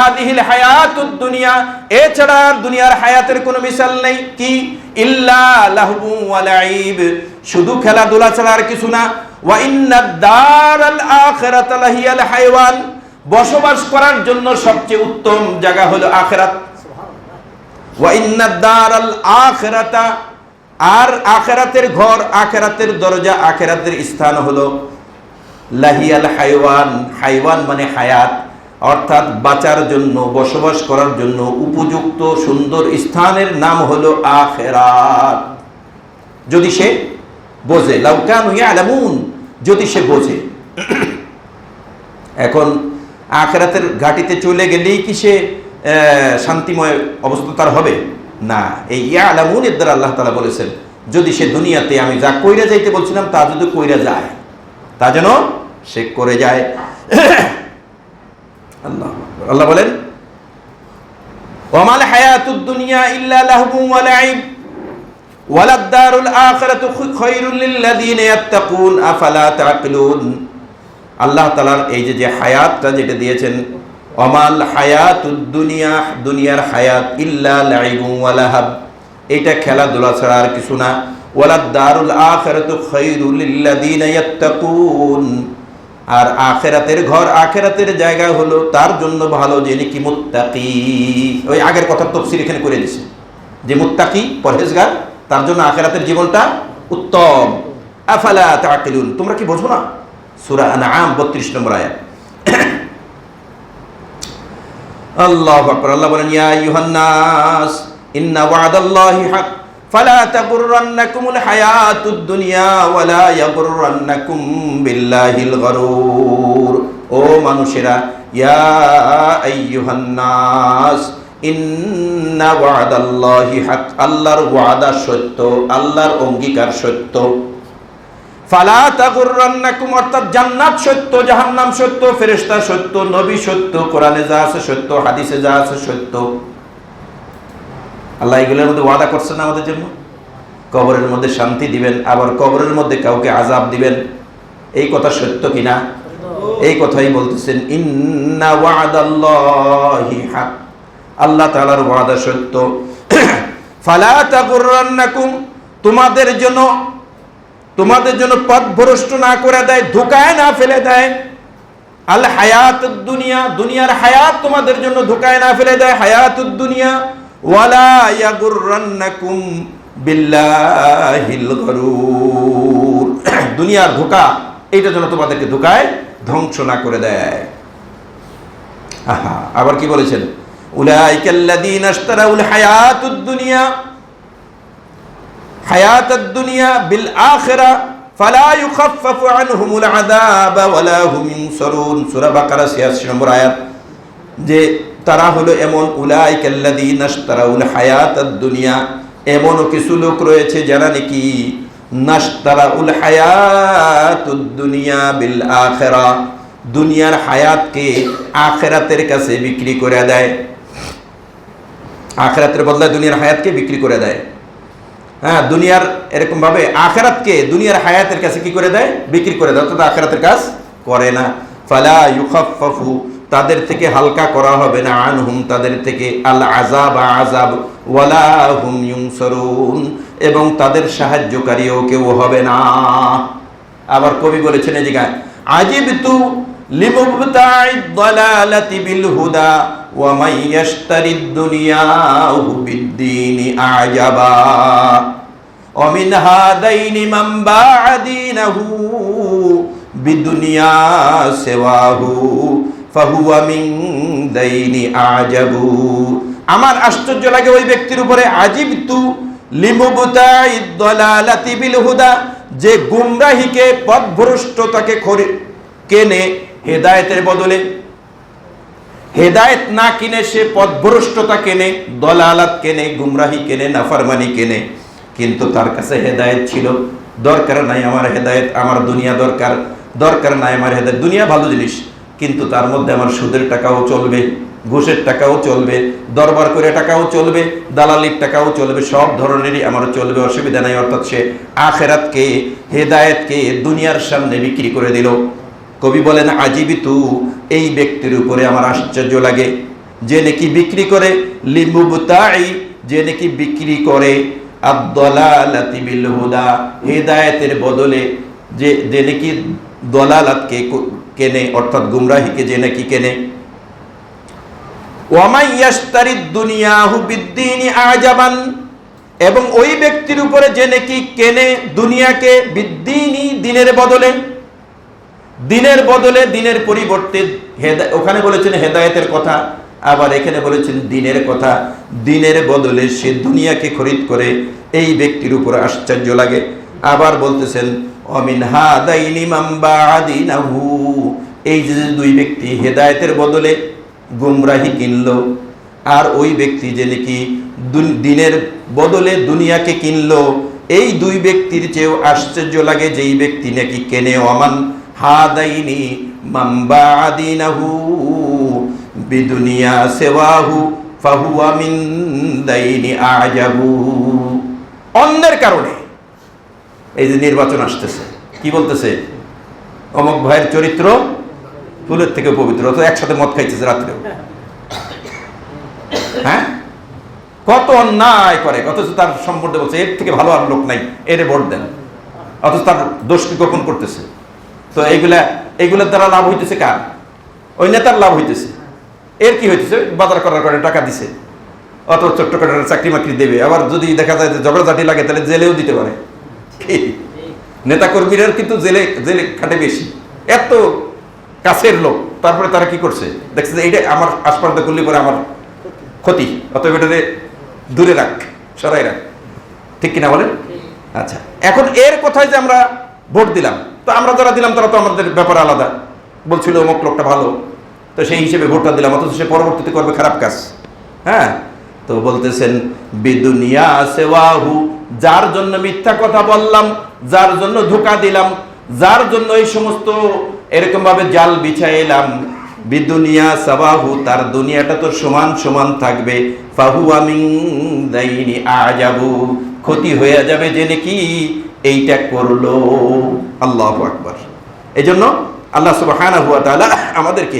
হাদিহিল হায়াতুদ দুনিয়া, এছাড়া দুনিয়ার হায়াতের কোনো মিসাল নেই। কি? ইল্লা লাহবু ওয়া লাইব, শুধু খেলাধুলা ছাড়া আর কিছু না। ওয়া ইন্নাদ দারাল আখিরাতা লাহিয়াল হায়ওয়ান, বসবাস করার জন্য সবচেয়ে উত্তম জায়গা হলো আখিরাত। ওয়া ইন্নাদ দারাল আখিরাতা, আর আখিরাতের ঘর, আখিরাতের দরজা, আখিরাতের স্থান হলো লাহিয়াল হায়ওয়ান। হায়ওয়ান মানে হায়াত, অর্থাৎ বাঁচার জন্য, বসবাস করার জন্য উপযুক্ত সুন্দর স্থানের নাম হলো আখিরাত। যদি সে বোঝে, লাউ কানু ইয়ালামুন, যদি সে বোঝে। এখন আখিরাতের ঘাটিতে চলে গেলেই কি সে শান্তিময় অবস্থা তার হবে? না। এই ইয়ালামুনের দ্বারা আল্লাহ তাআলা বলেছেন, যদি সে দুনিয়াতে আমি যা কইরা যাইতে বলছিলাম তা যদি কইরা যায়, তা যেন সে করে যায়। আল্লাহ বলেন, ওয়ামাল হায়াতুদ দুনিয়া ইল্লা লাহবু ওয়া লাইব ওয়ালাদ দারুল আখিরাতু খায়রুল লিল্লাযিনা ইয়াত্তাকুন আফালা তাআকিলুন। আল্লাহ তাআলার এই যে হায়াতটা যেটা দিয়েছেন, ওয়ামাল হায়াতুদ দুনিয়া, দুনিয়ার হায়াত ইল্লা লাইবু ওয়া লাহাব, এটা খেলাধুলা ছাড়া আর কিছু না। ওয়ালাদ দারুল আখিরাতু খায়রুল লিল্লাযিনা ইয়াত্তাকুন, আর আখিরাতের ঘর, আখিরাতের জায়গা হলো তার জন্য ভালো যে নাকি মুত্তাকি। ওই আগের কথা তাফসীর এখানে করে দিয়েছে যে মুত্তাকি, পরহেজগার, তার জন্য আখিরাতের জীবনটা উত্তম। আফালা তাআকিলুন, তোমরা কি বোঝো না? সূরা আনআম 32 নম্বর আয়াত। আল্লাহু আকবার। আল্লাহ বলেন, ইয়া আইয়ুহান নাস ইন্না ওয়া'দাল্লাহি হক ফালা তাগুররান্নাকুমুল হায়াতুদ দুনিয়া ওয়ালা ইয়াগুররান্নাকুম বিল্লাহিল গরুর। ও মানুষেরা, ইয়া আইয়ুহান নাস ইন্না ওয়া'দাল্লাহি হক, আল্লাহর ওয়াদা সত্য, আল্লাহর অঙ্গীকার সত্য। ফালা তাগুররান্নাকুম, অর্থাৎ জান্নাত সত্য, জাহান্নাম সত্য, ফেরেশতা সত্য, নবী সত্য, কোরআনে যা আছে সত্য, হাদিসে যা আছে সত্য। আল্লাহ এগুলোর মধ্যে ওয়াদা করছেন আমাদের জন্য। কবরের মধ্যে শান্তি দিবেন, আবার কবরের মধ্যে কাউকে আযাব দিবেন, এই কথা সত্য কিনা? এই কথাই বলতেছেন, ইন্না ওয়া'দাল্লাহি হক, আল্লাহ তাআলার ওয়াদা সত্য। ফালা তাগুররান্নাকুম, তোমাদের জন্য পথভ্রষ্ট না করে দেয়, ধোঁকায় না ফেলে দেয়। আল হায়াতুদ দুনিয়া, দুনিয়ার হায়াত তোমাদের জন্য ধোঁকায় না ফেলে দেয়, হায়াতুদ দুনিয়া। ওয়ালা ইয়াগুররান্নাকুম বিল্লাহিল গরুর, দুনিয়ার ধোঁকা, এইটা যেন তোমাদেরকে ধোঁকায় ধ্বংস না করে দেয়। আবার কি বলেছেন? উলাইকাল্লাযীনা ইশতারাউল হায়াতুদ দুনিয়া, হায়াতুদ দুনিয়া বিল আখিরা ফালা ইউখাফফাফু আনহুমুল আযাব ওয়ালা হুম ইউনসারুন। সূরা বাকারা 86 নম্বর আয়াত। যে তারা হলো এমন, উলাইকাল্লাযীনা ইশতারাউল হায়াতাদ দুনিয়া, এমন কিছু লোক রয়েছে যারা নাকি নাশতারাউল হায়াতুদ দুনিয়া বিল আখিরা, দুনিয়ার হায়াতকে আখিরাতের কাছে বিক্রি করে দেয়। আখিরাতের বদলে দুনিয়ার হায়াতকে বিক্রি করে দেয়। হ্যাঁ, দুনিয়ার এরকম ভাবে আখিরাতকে দুনিয়ার হায়াতের কাছে কি করে দেয়? বিক্রি করে দেয়, অর্থাৎ আখিরাতের কাজ করে না। ফালা ইউখাফফাফু, তাদের থেকে হালকা করা হবে না, আনহুম, তাদের থেকে, আল আযাব, আযাব, ওয়ালা হুম ইউনসারুন, এবং তাদের সাহায্যকারীও কেউ হবে না। আবার কবি বলেছেন এই জায়গায়, আজিবতু লিমুবতাইদ দালালাতি বিল হুদা ওয়া মান ইয়াশতারিদ দুনিয়া বিদ্দীনি আজাবা ওয়া মিন হাদাইনি মান বা'দিনাহু বিদুনিয়া সিওয়াহু ফাহুয়া মিন দাইনি আজাবু। আমার আশ্চর্য লাগে ওই ব্যক্তির উপরে, আজিবতু লিমুবতাইদ দালালাতি বিল হুদা, যে গুমরাহিকে, পথভ্রষ্টতাকে কেনে হেদায়েতের বদলে। হেদায়েত না কিনে সে পথভ্রষ্টতা কেনে, দলালাত কেনে, গুমরাহি কেনে, নাফরমানি কেনে। কিন্তু তার কাছে হেদায়েত ছিল। দরকার নাই আমার হেদায়েত, আমার দুনিয়া দরকার, দরকার নাই আমার হেদায়েত। দুনিয়া ভালো জিনিস, কিন্তু তার মধ্যে আমার সুদের টাকাও চলবে, ঘুষের টাকাও চলবে, দরবার করে টাকাও চলবে, দালালির টাকাও চলবে, সব ধরনেরই আমার চলবে, অসুবিধা নাই। অর্থাৎ সে আখিরাতকে, হেদায়েতকে দুনিয়ার সামনে বিক্রি করে দিল। কবি বলেন, আজিবিতু, এই ব্যক্তির উপরে আমার আশ্চর্য লাগে। যে নাকি বিক্রি করে, লিমুবতাই যে নাকি বিক্রি করে, আদ-দালালাতি বিল হুদা হেদায়েতের বদলে যে নাকি দলালাতকে কেনে, অর্থাৎ গুমরাহিকে যে নাকি কেনে। ওয়া মান ইয়াশতারিদ দুনিয়াহু বিদ্দীনি আজাবান, এবং ওই ব্যক্তির উপরে যে নাকি কেনে দুনিয়াকে, বিদ্দীনি দিনের বদলে, দিনের বদলে, দিনের পরিবর্তে। ওখানে বলেছেন হেদায়েতের কথা, আবার এখানে বলেছেন দিনের কথা। দিনের বদলে সে দুনিয়াকে খরিদ করে, এই ব্যক্তির উপর আশ্চর্য লাগে। আবার বলতেছেন অমিন হাদাইনি মান বা'দিনাহু, এই যে দুই ব্যক্তি হেদায়েতের বদলে গুমরাহি কিনলো, আর ওই ব্যক্তি যে নাকি দিনের বদলে দুনিয়াকে কিনলো, এই দুই ব্যক্তির চেয়েও আশ্চর্য লাগে যেই ব্যক্তি নাকি কেনে ওমান হাদাইনি মান বা'দিনাহু বিদুনিয়া সেওয়াহু ফাহুয়া মিন দাইনি আজাবু। অন্যের কারণে, এই যে নির্বাচন আসতেছে, কি বলতেছে, অমুক ভাইয়ের চরিত্র ফুলের থেকে পবিত্র, তো একসাথে মদ খাইতেছে রাত্রেও। হ্যাঁ, কত অন্যায় করে, অথচ তার সম্পর্কে বলছে এর থেকে ভালো আর লোক নাই, এর ভোট দেন, অথচ তার দোষকে গোপন করতেছে। তো এইগুলার দ্বারা লাভ হইতেছে কার? ওই নেতার লাভ হইতেছে। এর কি হইতেছে? বাজার করার কারণে টাকা দিছে, অত ছোট্ট করে চাকরি মাকরি দেবে, আবার যদি দেখা যায় যে ঝগড়াঝাটি লাগে তাহলে জেলেও দিতে পারে। নেতা কর্মীরা কিন্তু জেলে খাটে বেশি, এত কাছের লোক, তারপরে তারা কি করছে দেখছে যে এইটা আমার আশপাশ করলে পরে আমার ক্ষতি, অতএব এটারে দূরে রাখ, সরাই রাখ। ঠিক কিনা বলেন? আচ্ছা, এখন এর কথায় যে আমরা ভোট দিলাম, তো আমরা যারা দিলাম তারা তো আমাদের ব্যাপার আলাদা, বলছিল অমুক লোকটা ভালো, তো সেই হিসেবে ভোটটা দিলাম, অথচ সে পরবর্তীতে করবে খারাপ কাজ। হ্যাঁ, তো বলতেছেন বিদুনিয়া সেওয়াহু, যার জন্য মিথ্যা কথা বললাম, যার জন্য ধোঁকা দিলাম, যার জন্য এই সমস্ত এরকম ভাবে জাল বিছাইলাম, বিদুনিয়া সাবাহু, তার দুনিয়াটা তো সমান সমান থাকবে, ফাহুয়া মিন দাইনি আজাবু, ক্ষতি হয়ে যাবে যে নাকি এইটা করলো। আল্লাহু আকবার। এজন্য আল্লাহ সুবহানাহু ওয়া তাআলা আমাদেরকে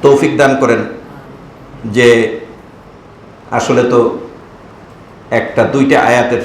তৌফিক দান করেন যে আসলে তো একটা দুইটা আয়াতের